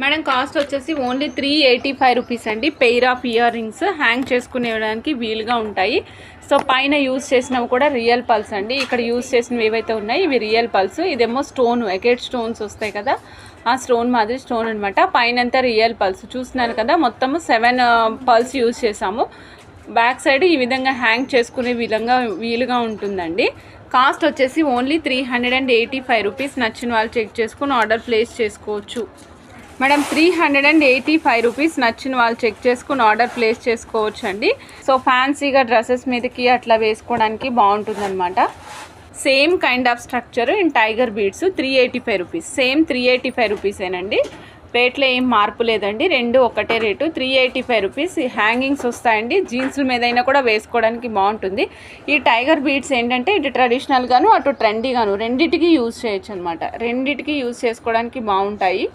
Madam cost వచ్చేసి only 385 rupees అండి. Pair of earrings hang చేసుకునేడానికి వీలుగా ఉంటాయి. సో పైన యూజ్ చేసినవి కూడా రియల్ పల్స్ అండి. ఇక్కడ యూజ్ చేసినవి ఏవైతే ఉన్నాయి ఇవి రియల్ పల్స్. ఇదేమో స్టోన్, ఎకెట్ స్టోన్స్ వస్తాయి కదా, ఆ స్టోన్ మాదిరి స్టోన్ అనమాట. పైన అంతా రియల్ పల్స్ చూస్తున్నారు కదా, మొత్తము 7 పల్స్ యూజ్ చేసాము. బ్యాక్ సైడ్ ఈ విధంగా హ్యాంగ్ చేసుకునే విధంగా వీలుగా ఉంటుందండి. కాస్ట్ వచ్చేసి ఓన్లీ 385 రూపీస్. నచ్చిన వాళ్ళు చెక్ చేసుకుని ఆర్డర్ ప్లేస్ చేసుకోవచ్చు మేడం. 385 రూపీస్. నచ్చిన వాళ్ళు చెక్ చేసుకుని ఆర్డర్ ప్లేస్ చేసుకోవచ్చు అండి. సో ఫ్యాన్సీగా డ్రెస్సెస్ మీదకి అట్లా వేసుకోవడానికి బాగుంటుంది అనమాట. Same kind of structure in tiger beads 385 rupees. Same 385 రూపీసేనండి. రేట్లో ఏం మార్పు లేదండి, రెండు ఒకటే రేటు. 385 రూపీస్. హ్యాంగింగ్స్ వస్తాయండి, జీన్స్ల మీదైనా కూడా వేసుకోవడానికి బాగుంటుంది. ఈ టైగర్ బీడ్స్ ఏంటంటే ఇటు ట్రెడిషనల్గాను అటు ట్రెండీగాను రెండింటికి యూజ్ చేయొచ్చు అనమాట. రెండింటికి యూజ్ చేసుకోవడానికి బాగుంటాయి.